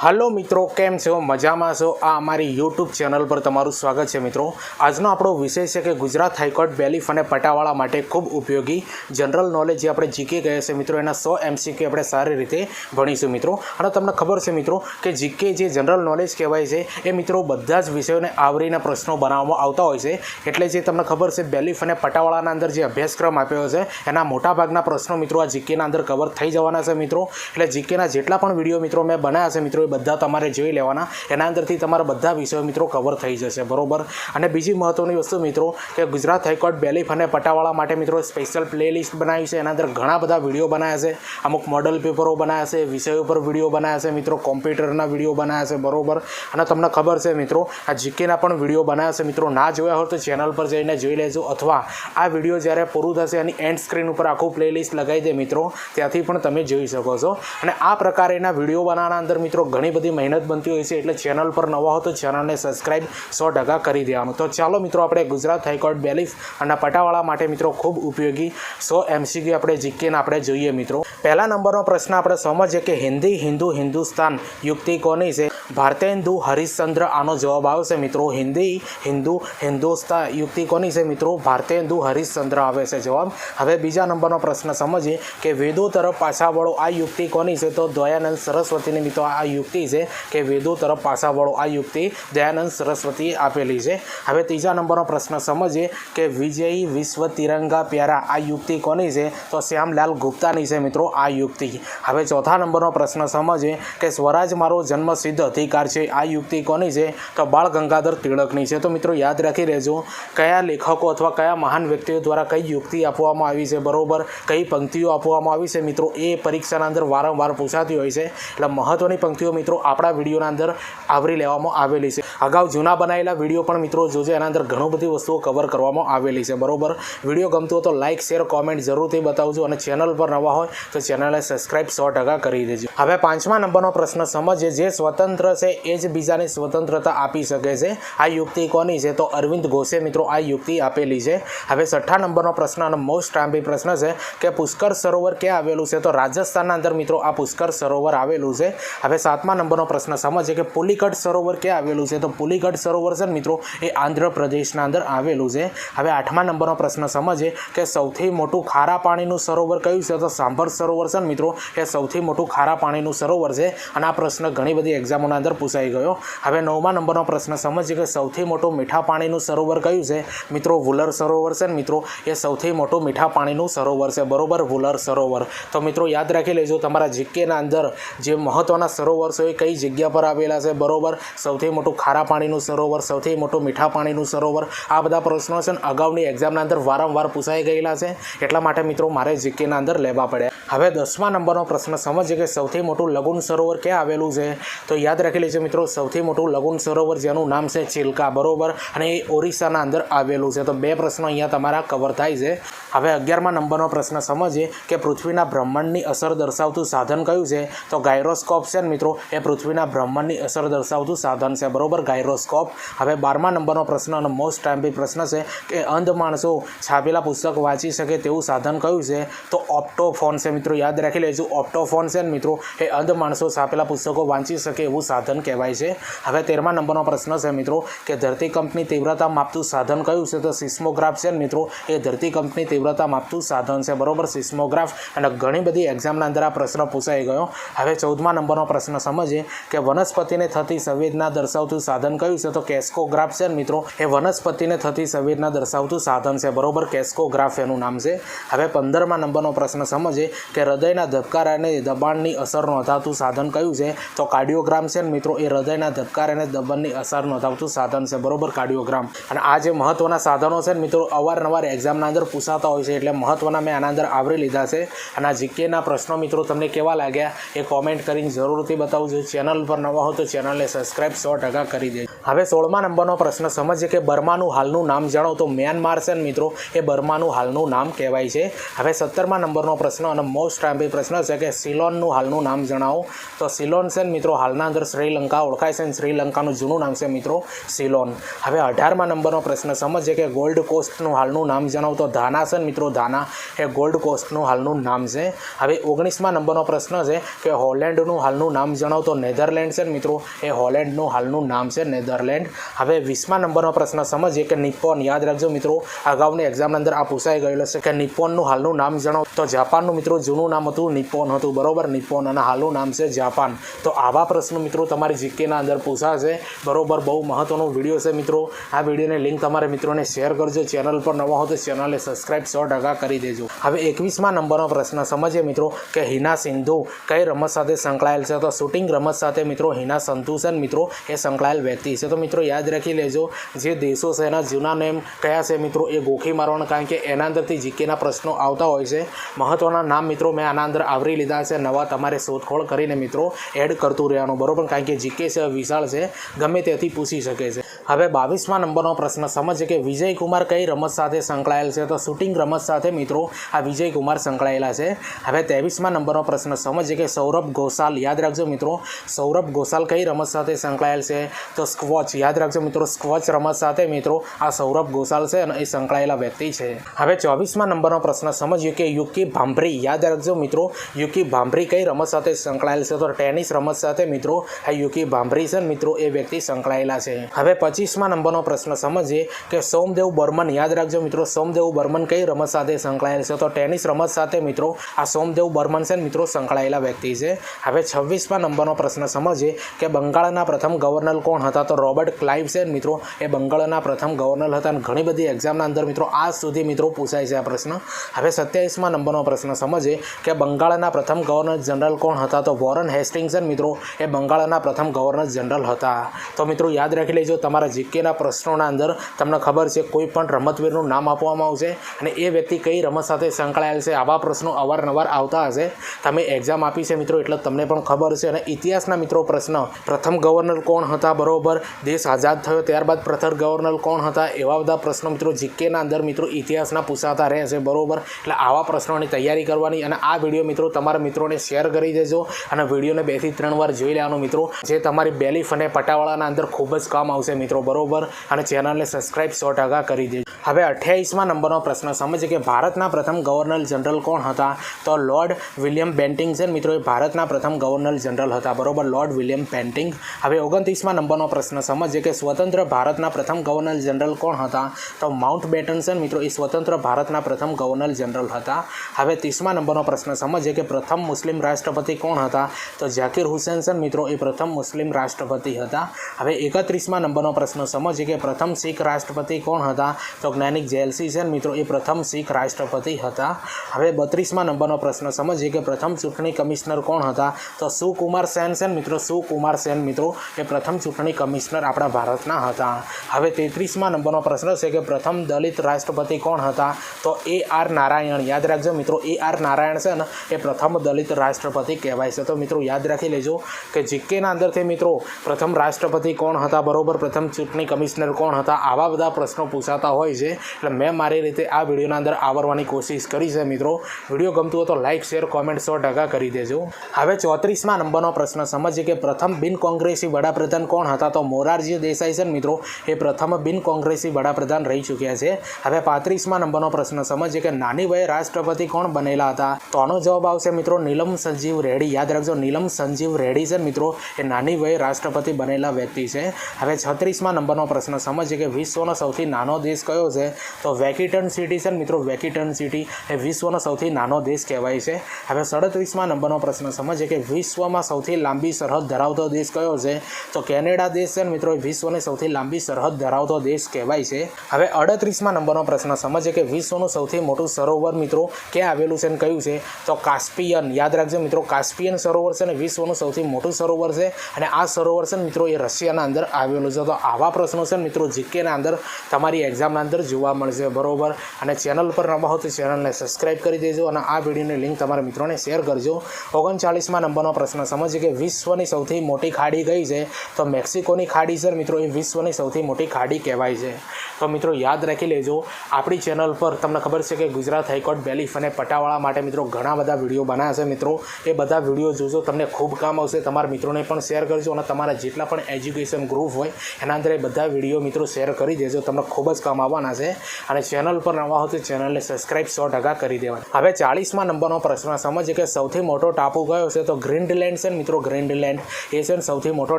Hello मित्रों केम छो मजामां छो आ अमारी यूट्यूब चेनल पर तमारुं स्वागत है। मित्रों आजनो आपणो विषय है कि गुजरात हाईकोर्ट बेलीफ अने पटावाळा माटे खूब उपयोगी जनरल नॉलेज जे आपणे जीके कहे छे मित्रों एना 100 एमसीक्यू आपणे सारी रीते भणीशुं मित्रों। अने तमने खबर छे मित्रों कि जीके जे जनरल नॉलेज कहेवाय छे ए मित्रों बधा ज विषयोने आवरीने प्रश्नों बनाववामां आवता होय छे। एटले जे तमने खबर छे बेलीफ अने पटावाळाना अंदर जे अभ्यासक्रम आप्यो छे एना मोटा भागना प्रश्नों मित्रों आ जीकेना अंदर कवर थई जवाना छे मित्रों। एटले जीकेना जेटला पण विडियो मित्रों मैं बनाव्या छे मित्रों बधा तमारे जोई लेवाना एना अंदरथी तमारा बधा विषयो मित्रों कवर थई जशे बरोबर। अने बीजी महत्वनी वस्तु मित्रों के गुजरात हाईकोर्ट बेलीफ अने पटावाळा माटे मित्रों स्पेशल प्लेलिस्ट बनावी छे। एना अंदर घणा बधा विडियो बनाव्या छे, अमुक मॉडल पेपरो बनाव्या छे, विषयो पर विडियो बनाव्या छे मित्रों, कॉम्प्यूटरना विडियो बनाव्या छे बरोबर। अने तमने खबर छे मित्रों आ जीकेना पण विडियो बनाव्या छे मित्रों। ना जोया हो तो चेनल पर जईने जोई लेजो अथवा आ विडियो ज्यारे पूरुं थशे एनी एंड स्क्रीन पर आखुं प्लेलिस्ट लगाई दे मित्रों त्यांथी पण तमे जोई शको छो। अने आ प्रकारेना विडियो बनाववाना अंदर मित्रों घणी बधी मेहनत बनती होय छे एटले चेनल पर नवा हो तो चेनल ने सब्सक्राइब 100% करी देवानुं। तो चालो मित्रों आपणे गुजरात हाईकोर्ट बेलीफ अने पटावाळा माटे मित्रों खूब उपयोगी 100 एमसीक्यू आपणे जीके ने आपणे जोईए मित्रों। पहला नंबरनो प्रश्न आपणे समजीए कि हिंदी हिंदू हिंदुस्तान युक्ति कोनी छे? भारतेंदु हरिश्चंद्र आनो जवाब आवशे मित्रों। हिंदी हिंदू हिंदुस्तान युक्ति कोनी छे मित्रों? भारतेंदु हरिश्चंद्र आवे छे जवाब। हवे बीजा नंबरनो प्रश्न समजीए कि वेदों तरफ पाछा वळो आ युक्ति कोनी छे? तो दयानंद सरस्वतीनी मित्रों आ युक्ति छे कि वेदों तरफ पाछा वळो आ युक्ति दयानंद सरस्वतीए आपेली छे। हवे तीजा नंबरनो प्रश्न समजीए कि विजयी विश्व तिरंगा प्यारा आ युक्ति कोनी छे? तो श्यामलाल गुप्तानी छे मित्रों आ युक्ति। हवे चौथा नंबरनो प्रश्न समजीए कि स्वराज मारो जन्मसिद्ध अधिकार छे आ युक्ति कोनी छे? तो बाळ गंगाधर तिलकनी छे। तो मित्रों याद राखी लेजो कया लेखको अथवा कया महान व्यक्तिओ द्वारा कई युक्ति आपवामां आवी छे बरोबर, कई पंक्तिओ आपवामां आवी छे मित्रों ए परीक्षाना अंदर वारंवार पूछाती होय छे। એટલે મહત્વની પંક્તિઓ મિત્રો આપણા વિડીયોના અંદર આવરી લેવામાં આવેલી છે। અગાઉ જૂના બનાવેલા વિડીયો પણ મિત્રો જોજો, એના અંદર ઘણું બધી વસ્તુઓ કવર કરવામાં આવેલી છે બરોબર। વિડીયો ગમતો હોય તો લાઇક શેર કોમેન્ટ જરૂરથી બતાવજો અને ચેનલ પર નવા હોય તો ચેનલને સબસ્ક્રાઇબ 100% કરી દેજો। હવે પાંચમા નંબરનો પ્રશ્ન સમજીએ જે સ્વતંત્ર છે એ જ બીજાને સ્વતંત્રતા આપી શકે છે આ યુક્તિ કોની છે? તો અરવિંદ ઘોષે મિત્રો આ યુક્તિ આપેલી છે। હવે છઠ્ઠા નંબરનો પ્રશ્ન અને મોસ્ટ લાંબી પ્રશ્ન છે કે પુષ્કર સરોવર ક્યાં આવેલું છે? તો રાજસ્થાનના અંદર મિત્રો આ પુષ્કર સરોવર આવેલું છે। હવે સાતમા નંબરનો પ્રશ્ન સમજીએ કે પુલિકટ સરોવર ક્યાં આવેલું છે? તો પુલિકટ સરોવર છે મિત્રો એ આંધ્રપ્રદેશના અંદર આવેલું છે। હવે આઠમા નંબરનો પ્રશ્ન સમજીએ કે સૌથી મોટું ખારા પાણીનું સરોવર કયું છે? તો સાંભર સરોવર છે મિત્રો એ સૌથી મોટું ખારા પાણીનું સરોવર છે અને આ પ્રશ્ન ઘણી બધી એક્ઝામોના અંદર પૂછાઈ ગયો। હવે નવમા નંબરનો પ્રશ્ન સમજીએ કે સૌથી મોટું મીઠા પાણીનું સરોવર કયું છે? મિત્રો વુલર સરોવર છે મિત્રો એ સૌથી મોટું મીઠા પાણીનું સરોવર છે બરોબર, વુલર સરોવર। તો મિત્રો યાદ રાખી લેજો તમારા જીકેના અંદર જે મહત્વના સરોવર છે એ કઈ જગ્યા પર આવેલા છે બરોબર। સૌથી મોટું ખારા પાણીનું સરોવર, સૌથી મોટું મીઠા પાણીનું સરોવર, આ બધા પ્રશ્નો છે અગાઉની એક્ઝામના અંદર વારંવાર પૂછાઈ ગયેલા છે એટલા માટે મિત્રો મારે જીકેના અંદર લેવા પડ્યા। હવે 10મા નંબરનો પ્રશ્ન સમજીએ કે સૌથી મોટું લગુન સરોવર ક્યાં આવેલું છે? તો યાદ રાખી લેજો મિત્રો સૌથી મોટું લગુન સરોવર જેનું નામ છે ચિલ્કા બરોબર અને એ ઓરિસ્સાના અંદર આવેલું છે। તો બે પ્રશ્નો અહીંયા તમારા કવર થાય છે। હવે 11મા નંબરનો પ્રશ્ન સમજીએ કે પૃથ્વીના બ્રહ્માંડની અસર દર્શાવતું સાધન કયું છે? તો ગાયરોસ્કોપ છે મિત્રો એ પૃથ્વીના બ્રહ્માંડની અસર દર્શાવતું સાધન છે બરોબર, ગાયરોસ્કોપ। હવે 12મા નંબરનો પ્રશ્ન અને મોસ્ટ લાંબી પ્રશ્ન છે કે અંધ માણસો છાપેલા પુસ્તક વાંચી શકે તેવું સાધન કયું છે? તો ઓપ્ટોફોન છે મિત્રો, યાદ રાખી લેજો ઓપ્ટોફોન છે મિત્રો એ અંધ માણસો છાપેલા પુસ્તકો વાંચી શકે એવું સાધન કહેવાય છે। હવે 13મા નંબરનો પ્રશ્ન છે મિત્રો કે ધરતીકંપની તીવ્રતા માપતું સાધન કયું છે? તો સિસ્મોગ્રાફ છે મિત્રો એ ધરતીકંપની તીવ્રતા માપતું સાધન છે બરોબર, સિસ્મોગ્રાફ। અને ઘણી બધી એક્ઝામના અંદર આ પ્રશ્ન પૂછાઈ ગયો। હવે 14મા નંબરનો પ્રશ્ન સમજીએ કે વનસ્પતિને થતી સંવેદના દર્શાવતું સાધન કયું છે? તો કેસ્કોગ્રાફ છે મિત્રો એ વનસ્પતિને થતી સંવેદના દર્શાવતું સાધન છે બરોબર, કેસ્કોગ્રાફ એનું નામ છે। હવે 15મા નંબરનો પ્રશ્ન સમજીએ કે હૃદયના ધબકારા અને દબાણની અસર નોંધાવતું સાધન કયું છે? તો કાર્ડિયોગ્રામ છે મિત્રો એ હૃદયના ધબકારા અને દબાણની અસર નોંધાવતું સાધન છે બરોબર, કાર્ડિયોગ્રામ। અને આ જે મહત્વના સાધનો છે મિત્રો અવારનવાર એક્ઝામના અંદર પૂછાતા હોય છે એટલે મહત્વના મેં આના અંદર આવરી લીધા છે। અને આ જીકેના પ્રશ્નો મિત્રો તમને કેવા લાગ્યા એ કોમેન્ટ કરીને જરૂરથી બતાવજો। ચેનલ પર નવા હો તો ચેનલને સબસ્ક્રાઇબ 100% કરી દેજો। હવે 16મા નંબરનો પ્રશ્ન સમજીએ કે બર્માનું હાલનું નામ જાણો. તો મ્યાનમાર છે ને મિત્રો એ બર્માનું હાલનું નામ કહેવાય છે. હવે 17મા નંબરનો પ્રશ્ન અને મોસ્ટ આઈમ્પી પ્રશ્ન છે કે સિલોનનું હાલનું નામ જણાવો. તો સિલોન છે ને મિત્રો હાલના અંદર શ્રીલંકા ઓળખાય છે, શ્રીલંકાનું જૂનું નામ છે મિત્રો સિલોન. હવે 18મા નંબરનો પ્રશ્ન સમજીએ કે ગોલ્ડ કોસ્ટનું હાલનું નામ જણાવો. તો ધાના છે ને મિત્રો ધાના એ ગોલ્ડ કોસ્ટનું હાલનું નામ છે. હવે 19મા નંબરનો પ્રશ્ન છે કે હોલેન્ડનું હાલનું નામ જણાવો. તો નેધરલેન્ડ છે ને મિત્રો એ હોલેન્ડનું હાલનું નામ છે નેધરલેન્ડ. હવે 20મા નંબરનો પ્રશ્ન સમજીએ કે નિપ્પોન. યાદ રાખજો મિત્રો અગાઉની એક્ઝામની અંદર આ પૂછાઈ ગયેલો છે કે નિપ્પોનનું હાલનું નામ જણાવો. તો જાપાનનું મિત્રો જૂનું નામ હતું નિપ્પોન હતું, બરોબર, નિપ્પોન, અને હાલનું નામ છે જાપાન. તો આવા પ્રશ્નો મિત્રો તમારી જીકેના અંદર પૂછાશે, બરોબર. બહુ મહત્વનો વિડીયો છે મિત્રો. આ વિડીયોની લિંક તમારે મિત્રોને શેર કરજો. ચેનલ પર નવા હો તો ચેનલને સબસ્ક્રાઈબ 100% કરી દેજો. હવે 21મા નંબરનો પ્રશ્ન સમજીએ મિત્રો કે હિના સિંધુ કઈ રમત સાથે સંકળાયેલ છે. તો શૂટિંગ રમત સાથે મિત્રો હિના સિંધુ છે મિત્રો એ સંકળાયેલ વ્યક્તિ છે. તો મિત્રો યાદ રાખી લેજો જે દેશો છે એના જૂના નેમ કયા છે મિત્રો એ ગોખી મારવાના, કારણ કે એના અંદરથી જીકેના પ્રશ્નો આવતા હોય છે. મહત્વના નામ મિત્રો મેં આના અંદર આવરી લીધા છે. નવા તમારે શોધખોળ કરીને મિત્રો એડ કરતું રહેવાનું, બરોબર, કારણ કે જીકે છે વિશાળ છે, ગમે ત્યાંથી પૂછી શકે છે. હવે 22મા નંબરનો પ્રશ્ન સમજીએ કે વિજય કુમાર કઈ રમત સાથે સંકળાયેલ છે. તો શૂટિંગ રમત સાથે મિત્રો આ વિજય કુમાર સંકળાયેલા છે. હવે 23મા નંબરનો પ્રશ્ન સમજીએ કે સૌરભ ઘોષાલ. યાદ રાખજો મિત્રો સૌરભ ઘોષાલ કઈ રમત સાથે સંકળાયેલ છે. તો સ્ક્વોચ. યાદ રાખજો મિત્રો સ્ક્વોચ રમત સાથે મિત્રો આ સૌરભ ઘોષાલ છે અને એ સંકળાયેલા વ્યક્તિ છે. હવે 24મા નંબરનો પ્રશ્ન સમજીએ કે યુકી ભાંભરી. યાદ રાખજો મિત્રો યુકી ભાંભરી કઈ રમત સાથે સંકળાયેલ છે. તો ટેનિસ રમત સાથે મિત્રો આ યુકી ભાંભરી છે મિત્રો એ વ્યક્તિ સંકળાયેલા છે. હવે 25મા નંબરનો પ્રશ્ન સમજીએ કે સોમદેવ બર્મન. યાદ રાખજો મિત્રો સોમદેવ બર્મન કઈ રમત સાથે સંકળાયેલ છે. તો ટેનિસ રમત સાથે મિત્રો આ સોમદેવ બર્મન છે મિત્રો સંકળાયેલા વ્યક્તિ છે. હવે 26મા નંબરનો પ્રશ્ન સમજીએ કે બંગાળના પ્રથમ ગવર્નર કોણ હતા. તો રોબર્ટ ક્લાઇવ છે મિત્રો એ બંગાળના પ્રથમ ગવર્નર હતા અને ઘણી બધી એક્ઝામના અંદર મિત્રો આજ સુધી મિત્રો પૂછાય છે આ પ્રશ્ન. હવે 27મા નંબરનો પ્રશ્ન સમજીએ કે બંગાળના પ્રથમ ગવર્નર જનરલ કોણ હતા. તો વોરન હેસ્ટિંગ્સ મિત્રો એ બંગાળના પ્રથમ ગવર્નર જનરલ હતા. તો મિત્રો યાદ રાખી લેજો તમારા જીકેના પ્રશ્નોના અંદર તમને ખબર છે કોઈ પણ રમતવીરનું નામ આપવામાં આવશે અને એ વ્યક્તિ કઈ રમત સાથે સંકળાયેલ છે. આવા પ્રશ્નો અવારનવાર આવતા હશે, તમે એક્ઝામ આપી છે મિત્રો એટલે તમને પણ ખબર છે. અને ઇતિહાસના મિત્રો પ્રશ્ન પ્રથમ ગવર્નર કોણ હતા, બરોબર, દેશ આઝાદ થયો ત્યારબાદ પ્રથમ ગવર્નર કોણ હતા, એવા બધા પ્રશ્નો મિત્રો જીકેના અંદર મિત્રો ઇતિહાસના પૂછાતા રહેશે, બરોબર. એટલે આવા પ્રશ્નોની તૈયારી કરવાની. અને આ વિડીયો મિત્રો તમારા મિત્રોને શેર કરી દેજો અને વિડીયોને 2 થી 3 વાર જોઈ લેવાનો મિત્રો, જે તમારી બેલીફ અને પટાવાળાના અંદર ખૂબ જ કામ આવશે મિત્રો, બરોબર. અને ચેનલને સબસ્ક્રાઈબ 100% કરી દેજો. હવે 28મા નંબરનો પ્રશ્ન સમજીએ કે ભારતના પ્રથમ ગવર્નર જનરલ કોણ હતા. તો લોર્ડ વિલિયમ બેન્ટિંગ છે મિત્રો એ ભારતના પ્રથમ ગવર્નર જનરલ હતા, બરોબર, લોર્ડ વિલિયમ બેન્ટિંગ. હવે 29મા નંબરનો પ્રશ્ન સમજીએ કે સ્વતંત્ર ભારતના પ્રથમ ગવર્નર જનરલ કોણ હતા. તો માઉન્ટ બેટન છે મિત્રો એ સ્વતંત્ર ભારતના પ્રથમ ગવર્નર જનરલ હતા. હવે 30મા નંબરનો પ્રશ્ન સમજીએ કે પ્રથમ મુસ્લિમ રાષ્ટ્રપતિ કોણ હતા. તો ઝાકિર હુસેન છે મિત્રો એ પ્રથમ મુસ્લિમ રાષ્ટ્રપતિ હતા. હવે 31મા નંબરનો પ્રશ્ન સમજીએ કે પ્રથમ શીખ રાષ્ટ્રપતિ કોણ હતા. તો જ્ઞાનિક જેલસી છે મિત્રો એ પ્રથમ શીખ રાષ્ટ્રપતિ હતા. હવે 32મા નંબરનો પ્રશ્ન સમજીએ કે પ્રથમ ચૂંટણી કમિશનર કોણ હતા. તો સુકુમાર સેન છે મિત્રો સુકુમાર સેન મિત્રો એ પ્રથમ ચૂંટણી કમિશનર આપણા ભારતના હતા. હવે 33મા નંબરનો પ્રશ્ન છે કે પ્રથમ દલિત રાષ્ટ્રપતિ કોણ હતા. તો AR નારાયણ. યાદ રાખજો મિત્રો AR નારાયણ છે ને એ પ્રથમ દલિત રાષ્ટ્રપતિ કહેવાય છે. તો મિત્રો યાદ રાખી લેજો કે જીકેના અંદરથી મિત્રો પ્રથમ રાષ્ટ્રપતિ કોણ હતા, બરોબર, પ્રથમ ચૂંટણી કમિશનર કોણ હતા, આવા બધા પ્રશ્નો પૂછાતા હોય છે. એટલે મેં મારી રીતે આ વિડીયોના અંદર આવરવાની કોશિશ કરી છે મિત્રો. વિડીયો ગમતું હોય તો લાઇક શેર કોમેન્ટ 100% કરી દેજો. હવે 34મા નંબરનો પ્રશ્ન સમજીએ કે પ્રથમ બિન કોંગ્રેસી વડાપ્રધાન કોણ હતા. તો મોરારજી દેસાઈ છે મિત્રો એ પ્રથમ બિન કોંગ્રેસી વડાપ્રધાન રહી ચૂક્યા છે. હવે 35મા નંબરનો પ્રશ્ન સમજીએ કે નાની વયે રાષ્ટ્રપતિ કોણ બનેલા હતા. તો આનો જવાબ આવશે મિત્રો નીલમ સંજીવ રેડ્ડી. યાદ રાખજો નીલમ સંજીવ રેડ્ડી છે મિત્રો એ નાની વયે રાષ્ટ્રપતિ બનેલા વ્યક્તિ છે. હવે 36મા નંબરનો પ્રશ્ન સમજીએ કે વિશ્વનો સૌથી નાનો દેશ કયો છે. તો વેટિકન સિટી છે મિત્રો વેટિકન સિટી એ વિશ્વનો સૌથી નાનો દેશ કહેવાય છે. હવે 37મા નંબરનો પ્રશ્ન સમજીએ કે વિશ્વમાં સૌથી લાંબી સરહદ ધરાવતો દેશ કયો છે. તો કેનેડા દેશ છે મિત્રો એ વિશ્વની સૌથી લાંબી સરહદ ધરાવતો દેશ કહેવાય છે. હવે 38મા નંબરનો પ્રશ્ન સમજીએ કે વિશ્વનું સૌથી મોટું સરોવર મિત્રો ક્યાં આવેલું છે અને કયું છે. તો કાસ્પિયન. યાદ રાખજો મિત્રો કાસ્પિયન સરોવર છે ને વિશ્વનું સૌથી મોટું સરોવર છે અને આ સરોવર છે મિત્રો એ રશિયાના અંદર આવેલું છે. તો આવા પ્રશ્નો છે મિત્રો જીકેના અંદર તમારી એક્ઝામના અંદર જોવા મળશે, બરાબર. અને ચેનલ પર નવા હો તો ચેનલને સબસ્ક્રાઈબ કરી દેજો અને આ વિડીયોની લિંક તમારા મિત્રોને શેર કરજો. 39માં નંબરનો પ્રશ્ન સમજીએ કે વિશ્વની સૌથી મોટી ખાડી કઈ છે? તો મેક્સિકોની ખાડી છે મિત્રો, એ વિશ્વની સૌથી મોટી ખાડી કહેવાય છે. તો મિત્રો યાદ રાખી લેજો, આપણી ચેનલ પર તમને ખબર છે કે ગુજરાત હાઈકોર્ટ બેલીફ અને પટાવાળા માટે મિત્રો ઘણા બધા વિડીયો બનાવ્યા છે મિત્રો. એ બધા વિડીયો જોજો, તમને ખૂબ કામ આવશે. તમારા મિત્રોને પણ શેર કરજો અને તમારા જેટલા પણ એજ્યુકેશન ગ્રુપ હોય એના અંદર એ બધા વિડીયો મિત્રો શેર કરી દેજો, તમને ખૂબ જ કામ આવવાના છે. અને ચેનલ પર નવા હો તો ચેનલને સબસ્ક્રાઈબ 100% કરી દેવાની. હવે 40માં નંબરનો પ્રશ્ન સમજીએ કે સૌથી મોટો ટાપુ કયો છે? તો ગ્રીનલેન્ડ છે મિત્રો, ગ્રીનલેન્ડ એ છે સૌથી મોટો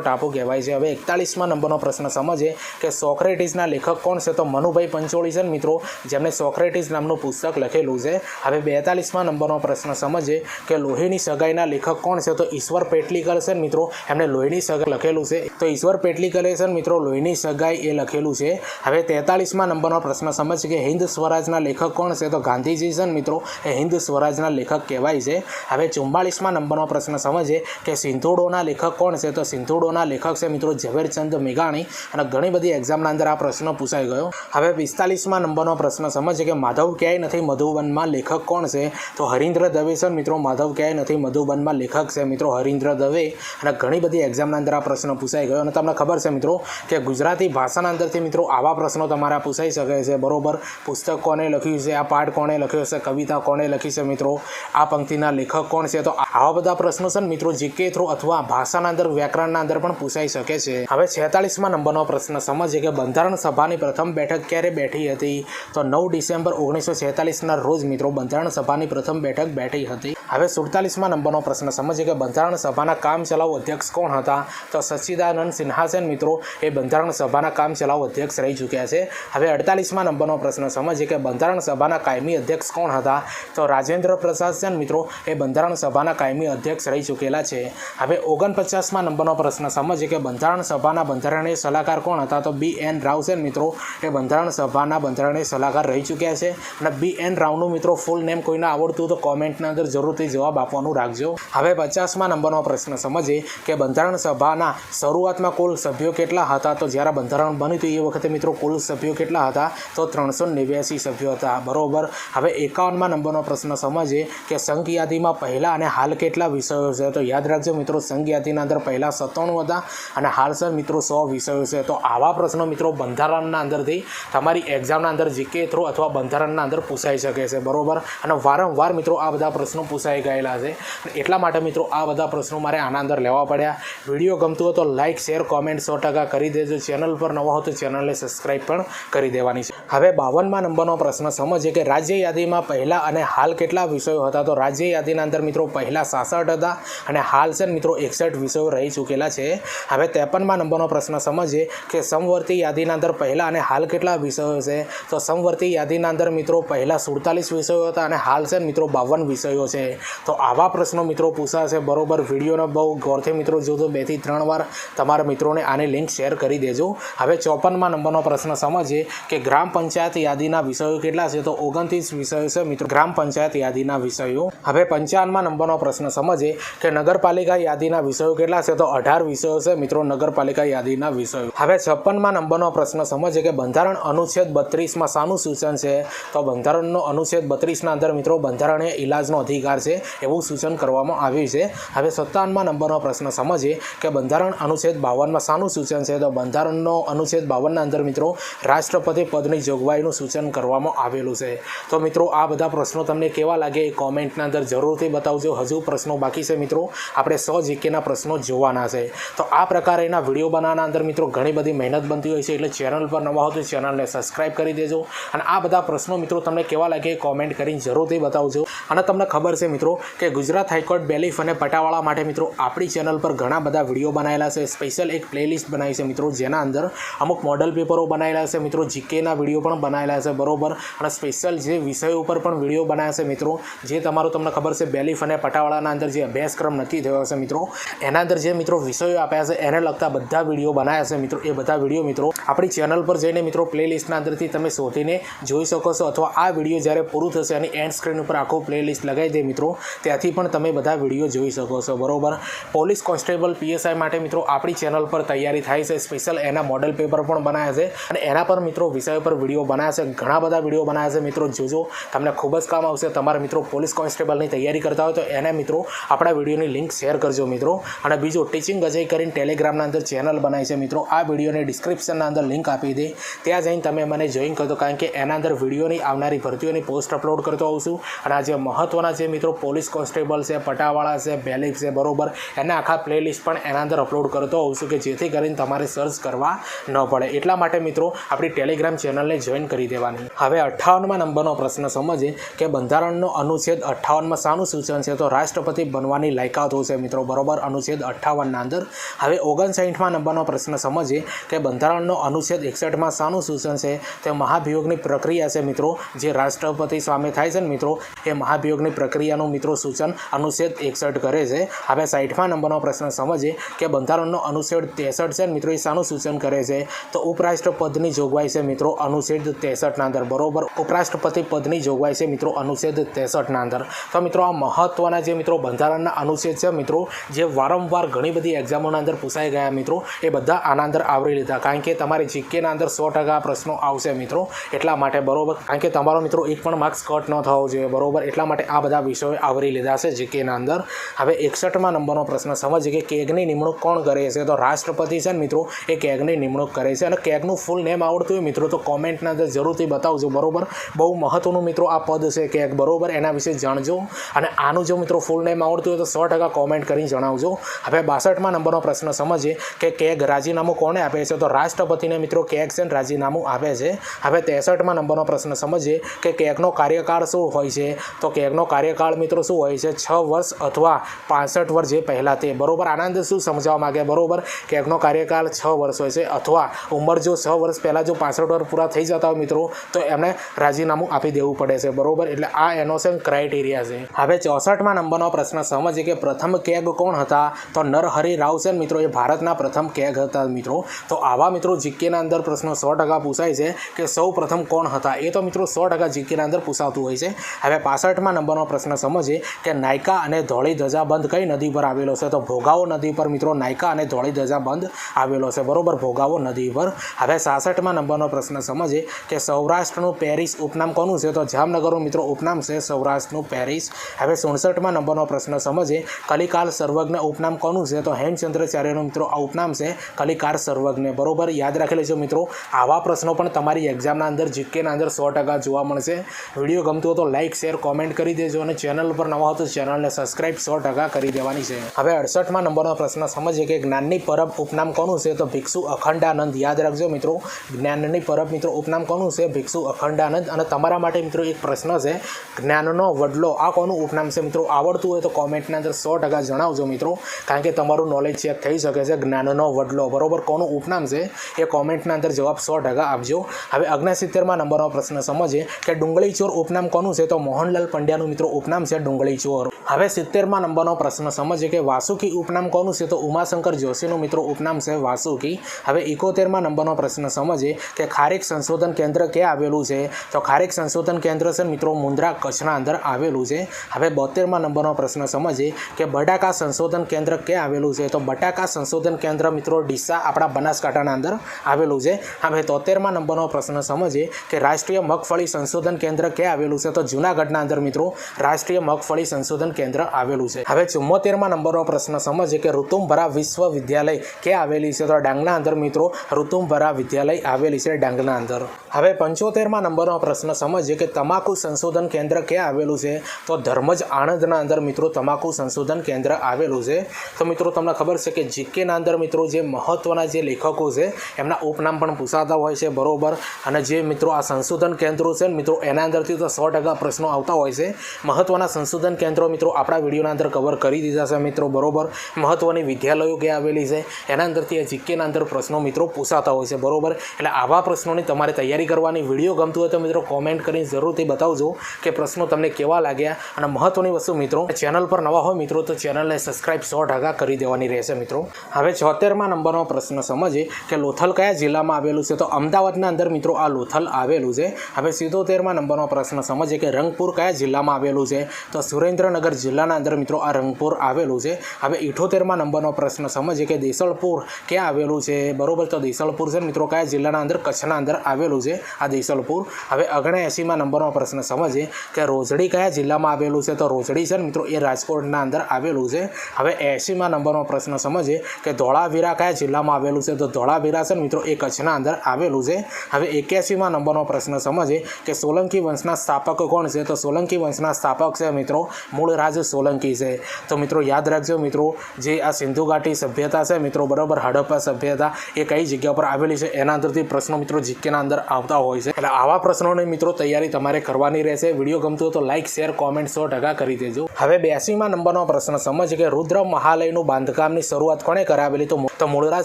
ટાપુ કહેવાય છે. હવે 41માં નંબરનો પ્રશ્ન સમજીએ કે સોક્રેટિસના લેખક કોણ છે? તો મનુભાઈ પંચોળી છે મિત્રો, જેમણે સોક્રેટિસ નામનું પુસ્તક લખેલું છે. હવે 42માં નંબરનો પ્રશ્ન સમજીએ કે લોહીની સગાઈના લેખક કોણ છે? તો ઈશ્વર પેટલીકર છે મિત્રો, એમણે લોહીની સગાઈ લખેલું છે. તો ઈશ્વર પેટલીકરે છે મિત્રો લોહીની સગાઈ એ લખેલું છે. હવે 43માં નંબરનો પ્રશ્ન સમજીએ કે હિન્દ સ્વરાજના લેખક કોણ છે? તો ગાંધીજી છે મિત્રો, એ હિન્દ સ્વરાજના લેખક કહેવાય છે. હવે 44માં નંબરનો પ્રશ્ન સમજીએ કે સિંધુડોના લેખક કોણ છે? તો સિંધુડોના લેખક છે મિત્રો ઝવેરચંદ મેઘાણી, અને ઘણી બધી એક્ઝામના અંદર આ પ્રશ્ન પૂછાઈ ગયો. હવે 45માં નંબરનો પ્રશ્ન સમજીએ કે માધવ ક્યાંય નથી મધુબનમાં લેખક કોણ છે? તો હરીન્દ્ર દવે છે મિત્રો, માધવ ક્યાંય નથી મધુબનમાં લેખક છે મિત્રો હરીન્દ્ર દવે, અને ઘણી બધી એક્ઝામના અંદર આ પ્રશ્ન પૂછાઈ ગયો. અને તમને ખબર છે મિત્રો કે ગુજરાતી ભાષાના અંદરથી મિત્રો આવા પ્રશ્નો તમારા પૂછાઈ શકે છે, બરોબર. પુસ્તક કોને લખ્યું છે, આ પાઠ કોને લખ્યો છે, કવિતા કોને લખી છે મિત્રો, આ પંક્તિના લેખક કોણ છે? તો આવા બધા પ્રશ્નો છે મિત્રો જીકે થ્રુ અથવા ભાષાના અંદર વ્યાકરણના અંદર પણ પૂછાઈ શકે છે. હવે 46માં નંબરનો પ્રશ્ન સમજીએ કે બંધારણ સભાની પ્રથમ બેઠક ક્યારે બેઠી હતી? તો 9 ડિસેમ્બર 1946ના રોજ મિત્રો બંધારણ સભાની પ્રથમ બેઠક બેઠી હતી. હવે 47માં નંબરનો પ્રશ્ન સમજીએ કે બંધારણ સભાના કામચલાઉ અધ્યક્ષ કોણ હતા? તો સચ્ચિદાનંદ સિન્હા છે મિત્રો, એ બંધારણ સભાના કામચલાઉ અધ્યક્ષ રહી ચૂક્યા છે. હવે 48માં નંબરનો પ્રશ્ન સમજીએ કે બંધારણ સભાના કાયમી અધ્યક્ષ કોણ હતા? તો રાજેન્દ્ર પ્રસાદ છે મિત્રો, એ બંધારણ સભાના કાયમી અધ્યક્ષ રહી ચૂકેલા છે. હવે 49માં નંબરનો પ્રશ્ન સમજીએ કે બંધારણ સભાના બંધારણીય સલાહકાર કોણ હતા? તો BN રાવ છે મિત્રો, એ બંધારણ સભાના બંધારણીય સલાહકાર રહી ચૂક્યા છે. અને BN રાવનું મિત્રો ફૂલ નેમ કોઈને આવડતું તો કોમેન્ટના અંદર જરૂરથી જવાબ આપવાનું રાખજો. હવે 50માં નંબરનો પ્રશ્ન સમજીએ કે બંધારણ સભાના શરૂઆતમાં કુલ સભ્યો કેટલા હતા? તો જ્યારે બંધારણ બન્યું હતું એ વખતે મિત્રો કુલ સભ્યો કેટલા હતા? તો 389 સભ્યો હતા, બરોબર. હવે 51માં નંબરનો પ્રશ્ન સમજીએ કે સંઘ યાદીમાં પહેલા અને હાલ કેટલા વિષયો છે? તો યાદ રાખજો મિત્રો, સંઘ યાદીના અંદર પહેલા 97 હતા અને હાલ છે મિત્રો 100 વિષયો છે. તો આવા પ્રશ્નો મિત્રો બંધારણના અંદરથી તમારી એક્ઝામના અંદર જીકે થ્રુ અથવા બંધારણના અંદર પૂછાઈ શકે છે, બરોબર. અને વારંવાર મિત્રો આ બધા પ્રશ્નો પૂછાઈ ગયેલા છે, એટલા માટે મિત્રો આ બધા પ્રશ્નો મારે આના અંદર લેવા પડ્યા. વિડીયો ગમતું હોય તો લાઇક શેર કોમેન્ટ 100% કરી દેજો. ચેનલ પર નવા હો તો ચેનલને સબસ્ક્રાઈબ પણ કરી દેવાની છે. હવે 52માં નંબરનો પ્રશ્ન સમજીએ કે રાજ્ય યાદીમાં પહેલા અને હાલ કેટલા વિષયો હતા? તો રાજ્ય યાદીના અંદર મિત્રો પહેલા 66 હતા અને હાલ છે મિત્રો 61 વિષયો રહી ચૂકેલા છે. હવે 53માં નંબરનો પ્રશ્ન સમજીએ કે સમવર્તી યાદીના અંદર પહેલા અને હાલ કેટલા વિષયો છે? તો સમવર્તી યાદીના અંદર મિત્રો પહેલા 47 વિષયો હતા અને હાલ છે મિત્રો 52 વિષયો છે. તો આવા પ્રશ્નો મિત્રો પૂછાશે, બરોબર. વિડીયોને બહુ ગૌરથી મિત્રો જોજો, 2 થી 3 વાર તમારા મિત્રોને આની લિંક શેર કરી દેજો. હવે 54માં નંબરનો પ્રશ્ન સમજીએ કે ગ્રામ પંચાયત યાદીના વિષયો કેટલા છે? તો 29 વિષયો છે મિત્રો ગ્રામ પંચાયત યાદીના વિષયો. હવે 55માં નંબરનો પ્રશ્ન સમજીએ કે નગરપાલિકા યાદીના વિષયો કેટલા છે? તો 18 વિષયો છે મિત્રો નગરપાલિકા યાદીના વિષયો. હવે 56માં નંબરનો પ્રશ્ન સમજીએ કે બંધારણ અનુચ્છેદ 32માં શાનું સૂચન છે? તો બંધારણનો અનુચ્છેદ 32ના અંદર મિત્રો બંધારણીય ઇલાજનો અધિકાર છે એવું સૂચન કરવામાં આવ્યું છે. હવે 57માં નંબરનો પ્રશ્ન સમજીએ કે બંધારણ અનુચ્છેદ 52માં શાનું સૂચન છે? તો બંધારણનો અનુચ્છેદ 52ના અંદર મિત્રો રાષ્ટ્રપતિ પદની જોગવાઈનું સૂચન કરવામાં આવેલું છે. તો મિત્રો આ બધા પ્રશ્નો તમને કેવા લાગે એ કોમેન્ટના અંદર જરૂરથી બતાવજો. હજુ પ્રશ્નો બાકી છે મિત્રો, આપણે 100 જીકેના પ્રશ્નો જોવાના છે. તો આ પ્રકારેના વિડીયો બનાવવાના અંદર મિત્રો ઘણી બધી મહેનત બનતી હોય છે, એટલે ચેનલ પર નવા હો તો ચેનલને સબસ્ક્રાઈબ કરી દેજો. અને આ બધા પ્રશ્નો મિત્રો તમને કેવા લાગે એ કોમેન્ટ કરીને જરૂરથી બતાવજો. અને તમને ખબર છે મિત્રો કે ગુજરાત હાઈકોર્ટ બેલીફ અને પટાવાળા માટે મિત્રો આપણી ચેનલ પર ઘણા બધા વિડીયો બનાવેલા છે. સ્પેશિયલ એક પ્લેલિસ્ટ બનાવી છે મિત્રો, જેના અંદર અમુક મોડલ પેપરો બનાવેલા છે મિત્રો, જીકેના વિડીયો પણ બનાવેલા છે, બરોબર. અને સ્પેશિયલ જે વિષયો ઉપર પણ વિડીયો બનાવ્યા છે મિત્રો, જે તમારો તમને ખબર છે બેલીફ અને પટાવાળાના અંદર જે અભ્યાસક્રમ નક્કી થયો છે મિત્રો, એના અંદર જે મિત્રો વિષયો આપ્યા છે એને લગતા બધા વિડીયો બનાવ્યા છે મિત્રો. એ બધા વિડીયો મિત્રો આપણી ચેનલ પર જઈને મિત્રો પ્લેલિસ્ટના અંદરથી તમે શોધીને જોઈ શકો છો, અથવા આ વિડીયો જ્યારે પૂરું થશે એની એન્ડ સ્ક્રીન ઉપર આખું પ્લેલિસ્ટ લગાવી દે મિત્રો મિત્રો, ત્યાંથી પણ તમે બધા વિડીયો જોઈ શકો છો બરોબર. પોલીસ કોન્સ્ટેબલ PSI માટે મિત્રો આપણી ચેનલ પર તૈયારી થાય છે. સ્પેશિયલ એના મોડેલ પેપર પણ બનાવ્યા છે અને એના પર મિત્રો વિષય પર વિડીયો બનાવ્યા છે. ઘણા બધા વિડીયો બનાવ્યા છે મિત્રો, જોજો, તમને ખૂબ જ કામ આવશે. તમારા મિત્રો પોલીસ કોન્સ્ટેબલની તૈયારી કરતા હોય તો એને મિત્રો આપણા વિડીયોની લિંક શેર કરજો મિત્રો. અને બીજું ટીચિંગ અજય કરીને ટેલિગ્રામના અંદર ચેનલ બનાવી છે મિત્રો, આ વિડીયોની ડિસ્ક્રિપ્શનના અંદર લિંક આપી દે, ત્યાં જઈને તમે મને જોઈન કરજો, કારણ કે એના અંદર વિડીયોની આવનારી ભરતીઓની પોસ્ટ અપલોડ કરતો હોઉં છું. અને આ જે મહત્ત્વના જે મિત્રો પોલીસ કોન્સ્ટેબલ છે, પટાવાળા છે, બેલીફ છે બરોબર, એના આખા પ્લેલિસ્ટ પણ એના અંદર અપલોડ કરતો હોઉં છું કે જેથી કરીને તમારે સર્ચ કરવા ન પડે. એટલા માટે મિત્રો આપણી ટેલિગ્રામ ચેનલને જોઈન કરી દેવાની. હવે 58મા નંબરનો પ્રશ્ન સમજીએ કે બંધારણનો અનુચ્છેદ 58માં શાનું સૂચન છે? તો રાષ્ટ્રપતિ બનવાની લાયકાત હોય છે મિત્રો બરોબર, અનુચ્છેદ 58ના અંદર. હવે 59મા નંબરનો પ્રશ્ન સમજીએ કે બંધારણનો અનુચ્છેદ 61માં શાનું સૂચન છે? તે મહાભિયોગની પ્રક્રિયા છે મિત્રો, જે રાષ્ટ્રપતિ સામે થાય છે ને મિત્રો, એ મહાભિયોગની પ્રક્રિયાનું મિત્રો સૂચન અનુચ્છેદ 61 કરે છે. હવે 60મા નંબરનો પ્રશ્ન સમજીએ કે બંધારણનો અનુચ્છેદ 63 છે ને મિત્રો, એ શાનું સૂચન કરે છે? તો ઉપરાષ્ટ્રપદની જોગવાઈ છે મિત્રો અનુચ્છેદ 63ના અંદર બરોબર, ઉપરાષ્ટ્રપતિ પદની જોગવાઈ છે મિત્રો અનુચ્છેદ 63ના અંદર. તો મિત્રો આ મહત્વના જે મિત્રો બંધારણના અનુચ્છેદ છે મિત્રો, જે વારંવાર ઘણી બધી એક્ઝામોના અંદર પૂછાઈ ગયા મિત્રો, એ બધા આના અંદર આવરી લીધા, કારણ કે તમારી જીકેના અંદર 100% પ્રશ્નો આવશે મિત્રો, એટલા માટે બરોબર, કારણ કે તમારો મિત્રો એક પણ માર્ક્સ કટ ન થવો જોઈએ બરોબર, એટલા માટે આ બધા વિષયો આવરી લીધા છે જીકેના અંદર. હવે 61મા નંબરનો પ્રશ્ન સમજીએ કે કેગની નિમણૂક કોણ કરે છે? તો રાષ્ટ્રપતિ છે ને મિત્રો, એ કેગની નિમણૂક કરે છે. અને કેગનું ફૂલ નેમ આવડતું હોય મિત્રો તો કોમેન્ટના અંદર જરૂરથી બતાવજો બરોબર, બહુ મહત્વનું મિત્રો આ પદ છે કેગ બરોબર, એના વિશે જાણજો. અને આનું જો મિત્રો ફૂલ નેમ આવડતું હોય તો 100% કોમેન્ટ કરીને જણાવજો. હવે 62મા નંબરનો પ્રશ્ન સમજીએ કે કેગ રાજીનામું કોને આપે છે? તો રાષ્ટ્રપતિને મિત્રો કેગ છે ને રાજીનામું આપે છે. હવે 63મા નંબરનો પ્રશ્ન સમજીએ કે કેગનો કાર્યકાળ શું હોય છે? તો કેગનો કાર્યકાળ મિત્રો શું હોય છે? 6 વર્ષ અથવા 65 વર્ષ જે પહેલાં તે બરોબર. આના અંદર શું સમજાવવા માગે બરોબર, કેગનો કાર્યકાળ 6 વર્ષ હોય છે, અથવા ઉંમર જો 6 વર્ષ પહેલાં જો 65 વર્ષ પૂરા થઈ જતા હોય મિત્રો તો એમને રાજીનામું આપી દેવું પડે છે બરોબર. એટલે આ એનો છે ક્રાઇટેરિયા છે. હવે 64મા નંબરનો પ્રશ્ન સમજીએ કે પ્રથમ કેગ કોણ હતા? તો નરહરી રાવ છે મિત્રો, એ ભારતના પ્રથમ કેગ હતા મિત્રો. તો આવા મિત્રો જીકેના અંદર પ્રશ્નો 100% પૂછાય છે કે સૌ પ્રથમ કોણ હતા, એ તો મિત્રો 100% જીકેના અંદર પૂછાતું હોય છે. હવે 65મા નંબરનો પ્રશ્ન સમજીએ કે નાયકા અને ધોળી ધજાબંધ કઈ નદી પર આવેલો છે? તો ભોગાવો નદી પર મિત્રો નાયકા અને ધોળી ધજાબંધ આવેલો છે બરોબર, ભોગાવો નદી પર. હવે 66મા નંબરનો પ્રશ્ન સમજીએ કે સૌરાષ્ટ્રનું પેરિસ ઉપનામ કોનું છે? તો જામનગરનું મિત્રો ઉપનામ છે સૌરાષ્ટ્રનું પેરિસ. હવે 67મા નંબરનો પ્રશ્ન સમજીએ કલિકાલ સર્વજ્ઞ ઉપનામ કોનું છે? તો હેમચંદ્રાચાર્યનું મિત્રો આ ઉપનામ છે કલિકાલ સર્વજ્ઞ બરોબર. યાદ રાખી લેજો મિત્રો, આવા પ્રશ્નો પણ તમારી એક્ઝામના અંદર જીકેના અંદર 100% જોવા મળશે. વિડીયો ગમતો હોય તો લાઇક શેર કોમેન્ટ કરી દેજો, અને ચેનલ પર નવા હો તો ચેનલને સબસ્ક્રાઇબ 100% કરી દેવાની છે. હવે 68મા નંબરનો પ્રશ્ન સમજીએ કે જ્ઞાનની પરબ ઉપનામ કોનું છે? તો ભિક્ષુ અખંડાનંદ. યાદ રાખજો મિત્રો, જ્ઞાનની પરબ મિત્રો ઉપનામ કોનું છે? ભિક્ષુ અખંડાનંદ. અને તમારા માટે મિત્રો એક પ્રશ્ન છે, જ્ઞાનનો વડલો આ કોનું ઉપનામ છે? મિત્રો આવડતું હોય તો કોમેન્ટના અંદર 100% જણાવજો મિત્રો, કારણ કે તમારું નોલેજ ચેક થઈ શકે છે. જ્ઞાનનો વડલો બરોબર કોનું ઉપનામ છે એ કોમેન્ટના અંદર જવાબ 100% આપજો. હવે 69મા નંબરનો પ્રશ્ન સમજીએ કે ડુંગળી ચોર ઉપનામ કોનું છે? તો મોહનલાલ પંડ્યાનું મિત્રો ઉપનામ છે ડુંગળી ચોર. હવે 70મા નંબરનો પ્રશ્ન સમજીએ કે વાસુકી ઉપનામ કોનું છે? તો ઉમાશંકર જોશીનું મિત્રો ઉપનામ છે વાસુકી. હવે 71મા નંબરનો પ્રશ્ન સમજીએ કે ખારેક સંશોધન કેન્દ્ર ક્યાં આવેલું છે? તો ખારેક સંશોધન કેન્દ્ર છે મિત્રો મુન્દ્રા કચ્છના અંદર આવેલું છે. હવે 72મા નંબરનો પ્રશ્ન સમજીએ કે બટાકા સંશોધન કેન્દ્ર ક્યાં આવેલું છે? તો બટાકા સંશોધન કેન્દ્ર મિત્રો ડીસા આપણા બનાસકાંઠાના અંદર આવેલું છે. હવે 73મા નંબરનો પ્રશ્ન સમજીએ કે રાષ્ટ્રીય મગફળી સંશોધન કેન્દ્ર ક્યાં આવેલું છે? તો જૂનાગઢના અંદર મિત્રો રાષ્ટ્રીય મગફળી સંશોધન કેન્દ્ર આવેલું છે. હવે 74મા નંબરનો પ્રશ્ન સમજીએ કે ઋતુંભરા વિશ્વવિદ્યાલય ક્યાં આવેલી છે? તો ડાંગના અંદર મિત્રો ઋતુંભરા વિદ્યાલય આવેલી છે ડાંગના અંદર. હવે 75મા નંબરનો પ્રશ્ન સમજીએ કે તમાકુ સંશોધન કેન્દ્ર ક્યાં આવેલું છે? તો ધર્મજ આણંદના અંદર મિત્રો તમાકુ સંશોધન કેન્દ્ર આવેલું છે. તો મિત્રો તમને ખબર છે કે જીકેના અંદર મિત્રો જે મહત્વના જે લેખકો છે એમના ઉપનામ પણ પૂછાતા હોય છે બરોબર. અને જે મિત્રો આ સંશોધન કેન્દ્રો છે ને મિત્રો એના અંદરથી તો 100% પ્રશ્નો આવતા હોય છે. મહત્વના સંશોધન કેન્દ્રો મિત્રો આપણા વિડીયોના અંદર કવર કરી દીધા છે મિત્રો બરોબર. મહત્વની વિદ્યાલયો ક્યાં આવેલી છે એના અંદરથી જીકેના અંદર પ્રશ્નો મિત્રો પૂછાતા હોય છે બરોબર. એટલે આવા પ્રશ્નોની તમારે તૈયારી કરવાની. વિડીયો ગમતું હોય તો મિત્રો કોમેન્ટ કરીને જરૂરથી બતાવજો કે પ્રશ્નો તમને કેવા લાગ્યા. અને મહત્વની વસ્તુ મિત્રો, ચેનલ પર નવા હોય મિત્રો તો ચેનલને સબસ્ક્રાઇબ 100% કરી દેવાની રહેશે મિત્રો. હવે 76મા નંબરનો પ્રશ્ન સમજીએ કે લોથલ કયા જિલ્લામાં આવેલું છે? તો અમદાવાદના અંદર મિત્રો આ લોથલ આવેલું છે. હવે 77મા નંબરનો પ્રશ્ન સમજીએ કે રંગપુર કયા જિલ્લામાં આવેલું છે? તો સુરેન્દ્રનગર જિલ્લાના અંદર મિત્રો આ રંગપુર આવેલું છે. હવે 78માં નંબરનો પ્રશ્ન સમજીએ કે દેસલપુર ક્યાં આવેલું છે, બરોબર. તો દેસલપુર છે મિત્રો કયા જિલ્લાના અંદર, કચ્છના અંદર આવેલું છે આ દેસલપુર. હવે 79માં નંબરનો પ્રશ્ન સમજીએ કે રોજડી કયા જિલ્લામાં આવેલું છે, તો રોજડી છે મિત્રો એ રાજકોટના અંદર આવેલું છે. હવે 80માં નંબરનો પ્રશ્ન સમજીએ કે ધોળાવીરા કયા જિલ્લામાં આવેલું છે, તો ધોળાવીરા છે મિત્રો એ કચ્છના અંદર આવેલું છે. હવે 81માં નંબરનો પ્રશ્ન સમજીએ કે સોલંકી વંશના સ્થાપક કોણ છે, તો સોલંકી વંશના સ્થાપક છે મિત્રો મૂળરાજ સોલંકી છે. તો મિત્રો યાદ રાખજો મિત્રો, જે આ સિંધુ ઘાટી સભ્યતા છે મિત્રો, બરાબર, હડપ્પા સભ્યતા એ કઈ જગ્યા પર આવેલી છે એના અંદરથી પ્રશ્નો મિત્રો જીકેના અંદર આવતા હોય છે. એટલે આવા પ્રશ્નોની મિત્રો તૈયારી તમારે કરવાની રહેશે. વિડીયો ગમતો હોય તો લાઇક, શેર, કોમેન્ટ 100% કરી દેજો. હવે 82માં નંબરનો પ્રશ્ન સમજીએ કે રુદ્ર મહાલયનું બાંધકામની શરૂઆત કોણે કરાવેલી, તો મૂળરાજ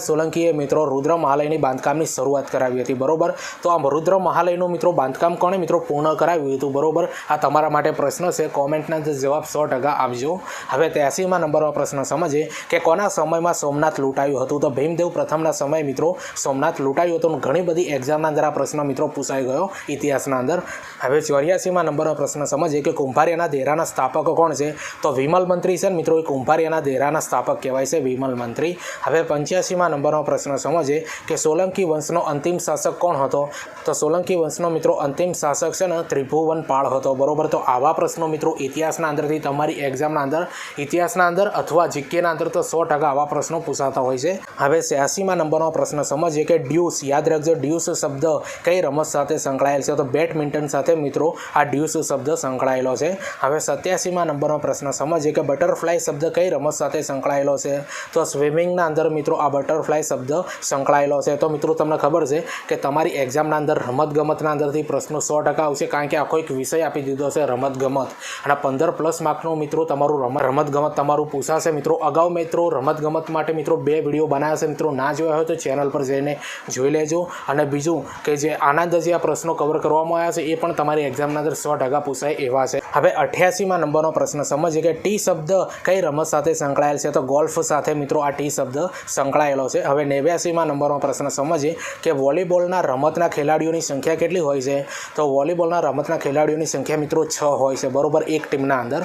સોલંકીએ મિત્રો રુદ્ર મહાલયની બાંધકામની શરૂઆત કરાવી હતી, બરોબર. તો આ રુદ્ર મહાલયનું મિત્રો બાંધકામ કોણે મિત્રો પૂર્ણ કરાવ્યું હતું, બરોબર. આ તમારા માટે પ્રશ્ન છે, કોમેન્ટના જવાબ 100% આપજો. હવે 83માં નંબરનો પ્રશ્ન સમજીએ કે કોના સમયમાં સોમનાથ લૂંટાયું હતું, તો ભીમદેવ પ્રથમના સમય મિત્રો સોમનાથ લૂંટાયું હતું. ઘણી બધી એક્ઝામના અંદર આ પ્રશ્ન મિત્રો પૂછાઈ ગયો ઇતિહાસના અંદર. હવે 84માં નંબરનો પ્રશ્ન સમજીએ કે કુંભારિયાના દેરાના સ્થાપક કોણ છે, તો વિમલ મંત્રી છે મિત્રો એ કુંભારિયાના દેરાના સ્થાપક કહેવાય છે, વિમલ મંત્રી. હવે 85માં નંબરનો પ્રશ્ન સમજીએ કે સોલંકી વંશનો અંતિમ શાસક કોણ હતો, તો સોલંકી વંશનો મિત્રો અંતિમ શાસક છે ને ત્રિભુવનપાળ હતો, બરોબર. તો આવા પ્રશ્નો મિત્રો ઇતિહાસના અંદરથી તમારી એક્ઝામના અંદર, ઇતિહાસના અંદર અથવા જીકેના અંદર તો 100% આવા પ્રશ્નો પૂછાતા હોય છે. હવે 86માં નંબરનો પ્રશ્ન સમજીએ કે ડ્યુસ, યાદ રાખજો ડ્યુસ શબ્દ કઈ રમત સાથે સંકળાયેલ છે, તો બેડમિન્ટન સાથે મિત્રો આ ડ્યુસ શબ્દ સંકળાયેલો છે. હવે 87માં નંબરનો પ્રશ્ન સમજીએ કે બટરફ્લાય શબ્દ કઈ રમત સાથે સંકળાયેલો છે, તો સ્વિમિંગના અંદર મિત્રો આ બટરફ્લાય શબ્દ સંકળાયેલો છે. તો મિત્રો તમને ખબર છે કે તમારી એક્ઝામના અંદર રમતગમતના અંદરથી પ્રશ્નો 100% આવશે, કારણ કે આખો એક વિષય આપી દીધો છે રમતગમત, અને 15+ માર્કનું મિત્રો તમારું રમતગમત તમારું પૂછાશે મિત્રો. અગાઉ મિત્રો રમતગમત માટે મિત્રો 2 વિડીયો બનાવ્યા છે મિત્રો, ના જોયા હોય તો ચેનલ પર જઈને જોઈ લેજો. અને બીજું કે જે આનંદ જે આ પ્રશ્નો કવર કરવામાં આવ્યા છે એ પણ તમારી એક્ઝામના અંદર 100% પૂછાય એવા છે. હવે 88માં નંબરનો પ્રશ્ન સમજીએ કે ટી શબ્દ કઈ રમત સાથે સંકળાયેલ છે, તો ગોલ્ફ સાથે મિત્રો આ ટી શબ્દ સંકળાયેલો છે. હવે 89માં નંબરનો પ્રશ્ન સમજીએ કે વોલીબોલના રમતના ખેલાડીઓની સંખ્યા કેટલી હોય છે, તો વોલીબોલના રમતના ખેલાડીઓની સંખ્યા મિત્રો 6 હોય છે, બરોબર, એક ટીમના અંદર.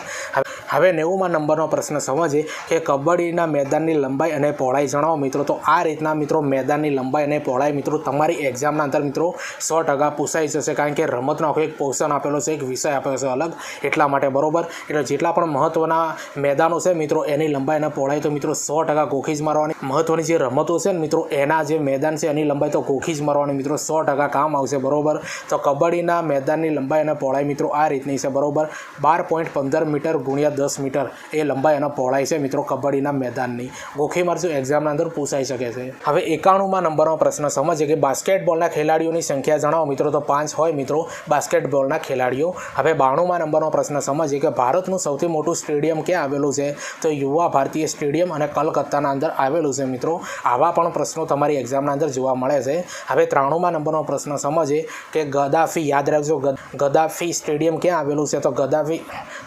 હવે 90માં નંબરનો પ્રશ્ન સમજીએ કે કબડ્ડીના મેદાનની લંબાઈ અને પહોળાઈ જણાવો મિત્રો. તો આ રીતના મિત્રો મેદાનની લંબાઈ અને પહોળાઈ મિત્રો તમારી એક્ઝામના અંદર મિત્રો 100% પૂછાઈ જશે, કારણ કે રમતનો આખો એક પોર્શન આપેલો છે, એક વિષય આપેલો છે અલગ, એટલા માટે, બરોબર. એટલે જેટલા પણ મહત્ત્વના મેદાનો છે મિત્રો એની લંબાઈ અને પહોળાઈ તો મિત્રો 100% ગોખી જ મારવાની. મહત્ત્વની જે રમતો છે ને મિત્રો એના જે મેદાન છે એની લંબાઈ તો ગોખી જ મારવાની મિત્રો, 100% કામ આવશે, બરોબર. તો કબડ્ડીના મેદાનની લંબાઈ અને પહોળાઈ મિત્રો આ રીતની છે, બરોબર. 12.15 મીટર ગુણ્યા 10 મીટર એ લંબાઈ અને પહોળાઈ છે મિત્રો કબડ્ડીના મેદાનની. ગોખી મારજો, એક્ઝામના અંદર પૂછાઈ શકે છે. હવે 91માં નંબરનો પ્રશ્ન સમજીએ કે બાસ્કેટબોલના ખેલાડીઓની સંખ્યા જણાવો મિત્રો. તો 5 હોય મિત્રો બાસ્કેટબોલના ખેલાડીઓ. હવે 92માં નંબરનો પ્રશ્ન સમજીએ કે ભારતનું સૌથી મોટું સ્ટેડિયમ ક્યાં આવેલું છે, તો યુવા ભારતીય સ્ટેડિયમ અને કલકત્તાના અંદર આવેલું છે મિત્રો. આવા પણ પ્રશ્નો તમારી એક્ઝામના અંદર જોવા મળે છે. હવે 93માં નંબરનો પ્રશ્ન સમજીએ કે ગદ્દાફી, યાદ રાખજો ગદ્દાફી સ્ટેડિયમ ક્યાં આવેલું છે,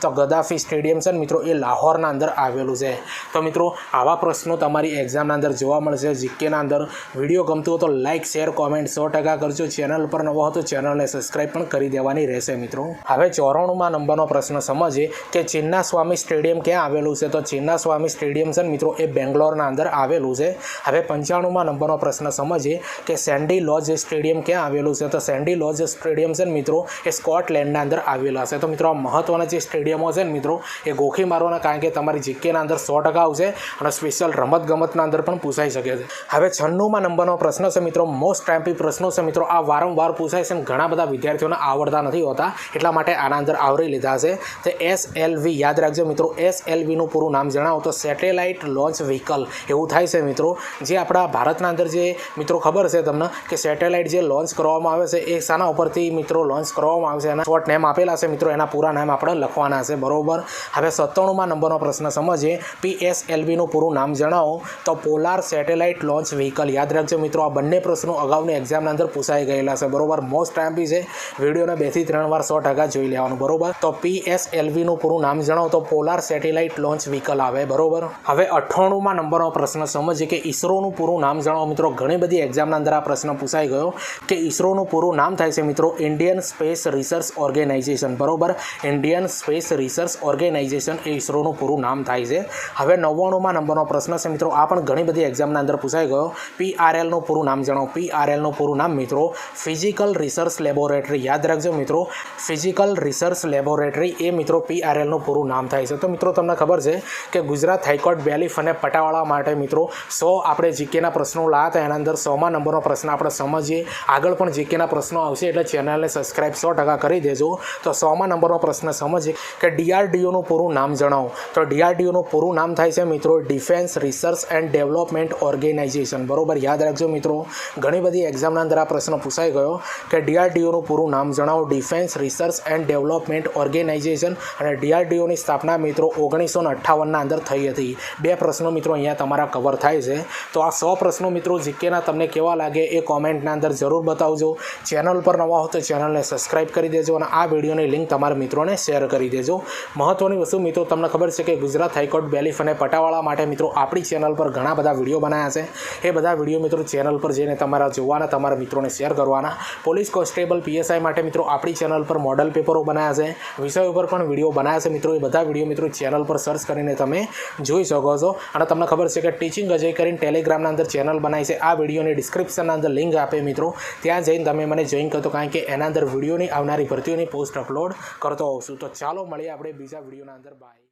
તો ગદ્દાફી સ્ટેડિયમ છે મિત્રો એ લાહોરના અંદર આવેલું છે. તો મિત્રો આવા પ્રશ્નો તમારી એક્ઝામના અંદર જોવા મળશે જીકેના અંદર. વિડીયો ગમતો હોય તો લાઇક, શેર, કોમેન્ટ 100% કરજો. ચેનલ પર નવો હો તો ચેનલને સબસ્ક્રાઈબ પણ કરી દેવાની રહેશે મિત્રો. હવે 94માં નંબરનો પ્રશ્ન સમજીએ કે ચિન્ના સ્વામી સ્ટેડિયમ ક્યાં આવેલું છે, તો ચિન્ના સ્વામી સ્ટેડિયમ છે મિત્રો એ બેંગ્લોરના અંદર આવેલું છે. હવે 95માં નંબરનો પ્રશ્ન સમજીએ કે સેન્ડી લોજ સ્ટેડિયમ ક્યાં આવેલું છે, તો સેન્ડી લોજ સ્ટેડિયમ છે મિત્રો એ સ્કોટલેન્ડના અંદર આવેલા છે. તો મિત્રો આ મહત્ત્વના જે સ્ટેડિયમો છે ને મિત્રો એ ગોખી મારવાના, કારણ કે તમારી જીકેના અંદર 100% આવશે અને સ્પેશિયલ રમતગમતના અંદર પણ પૂછાઈ શકે છે. હવે 96માં નંબરનો પ્રશ્ન છે મિત્રો, મોસ્ટ એમપી પ્રશ્નો છે મિત્રો. આ વારંવાર પૂછાય છે અને ઘણા બધા વિદ્યાર્થીઓને આવડતા નથી હોતા, એટલા માટે આના અંદર આવરી લીધા છે. તો SLV યાદ રાખજો મિત્રો, SLVનું પૂરું નામ જણાવો તો સેટેલાઇટ લોન્ચ વ્હીકલ એવું થાય છે મિત્રો. જે આપણા ભારતના અંદર જે મિત્રો ખબર છે તમને કે સેટેલાઇટ જે લોન્ચ કરવામાં આવે છે એ શાના ઉપરથી મિત્રો લોન્ચ કરવામાં આવે છે, એના શોર્ટ નેમ આપેલા છે મિત્રો, એના પૂરા નામ આપણે લખવાના છે, બરોબર. હવે 97માં નંબરનો પ્રશ્ન સમજીએ PSLVનું પૂરું નામ જણાવો, તો પોલાર સેટેલાઇટ લોન્ચ વ્હીકલ. યાદ રાખજો મિત્રો આ બંને પ્રશ્નો અગાઉની એક્ઝામના અંદર પૂછાઈ ગયેલા છે, બરોબર. મોસ્ટ એમપી છે, વિડીયોને 2 થી 3 વાર 100% જોઈ લેવાનું, બરોબર. તો તો PSLVનું પૂરું નામ જણાવો તો પોલાર સેટેલાઇટ લોન્ચ વ્હીકલ આવે, બરોબર. હવે 98માં નંબરનો પ્રશ્ન સમજીએ કે ઈસરોનું પૂરું નામ જણાવો. મિત્રો ઘણી બધી એક્ઝામના અંદર આ પ્રશ્ન પૂછાઈ ગયો કે ઈસરોનું પૂરું નામ થાય છે મિત્રો ઇન્ડિયન સ્પેસ રિસર્ચ ઓર્ગેનાઇઝેશન, બરોબર. ઇન્ડિયન સ્પેસ રિસર્ચ ઓર્ગેનાઇઝેશન એ ઈસરોનું પૂરું નામ થાય છે. હવે 99માં નંબરનો પ્રશ્ન છે મિત્રો, આ પણ ઘણી બધી એક્ઝામના અંદર પૂછાઈ ગયો. PRLનું પૂરું નામ જણાવો. PRLનું પૂરું નામ મિત્રો ફિઝિકલ રિસર્ચ લેબોરેટરી, યાદ રાખજો મિત્રો, ફિઝિકલ રિસર્ચ લેબોરેટરી એ મિત્રો PRLનું પૂરું નામ થાય છે. તો મિત્રો તમને ખબર છે કે ગુજરાત હાઈકોર્ટ બેલીફ અને પટાવાળા માટે મિત્રો 100 આપણે જીકેના પ્રશ્નો લાવ્યા હતા. એના અંદર 100મા નંબરનો પ્રશ્ન આપણે સમજીએ. આગળ પણ જીકેના પ્રશ્નો આવશે એટલે ચેનલને સબસ્ક્રાઈબ 100% કરી દેજો. તો 100મા નંબરનો પ્રશ્ન સમજીએ કે DRDOનું પૂરું નામ જણાવો. તો DRDOનું પૂરું નામ થાય છે મિત્રો defence research and development organisation, બરોબર. યાદ રાખજો મિત્રો, ઘણી બધી એક્ઝામના અંદર આ પ્રશ્ન પૂછાઈ ગયો કે DRDOનું પૂરું નામ જણાવો. Defence research and development organisation. અને DRDOની સ્થાપના મિત્રો 1958ના અંદર થઈ હતી. 2 પ્રશ્નો મિત્રો અહીંયા તમારા કવર થાય છે. તો આ 100 પ્રશ્નો મિત્રો જીકેના તમને કેવા લાગે એ કોમેન્ટના અંદર જરૂર બતાવજો. ચેનલ પર નવા હો તો ચેનલને સબસ્ક્રાઈબ કરી દેજો અને આ વિડીયોની લિંક તમારા મિત્રોને શેર કરી દેજો. મહત્ત્વની વસ્તુ મિત્રો, તમને ખબર છે કે ગુજરાત હાઈકોર્ટ બેલીફ અને પટાવાળા માટે મિત્રો આપણી ચેનલ પર ઘણા બધા વિડીયો બનાવ્યા છે. એ બધા વિડીયો મિત્રો ચેનલ પર જઈને તમારા જોવાના, તમારા મિત્રોને શેર કરવાના. પોલીસ કોન્સ્ટેબલ PSI માટે મિત્રો આપણી ચેનલ પર મોડલ પેપરો બનાવ્યા છે, વિષય ઉપર પણ વિડીયો બનાવ્યા છે મિત્રો. એ બધા વિડીયો મિત્રો ચેનલ પર સર્ચ કરીને તમે જોઈ શકો છો. અને તમને ખબર છે કે ટીચિંગ અજય કરીને ટેલિગ્રામના અંદર ચેનલ બનાવી છે. આ વિડીયોની ડિસ્ક્રિપ્શનના અંદર લિંક આપે મિત્રો, ત્યાં જઈને તમે મને જોઈન કરતો, કારણ કે એના અંદર વિડીયોની આવનારી ભરતીઓની પોસ્ટ અપલોડ કરતો હોઉં છું. તો ચાલો મળીએ આપણે બીજા વિડીયોના અંદર. બાય.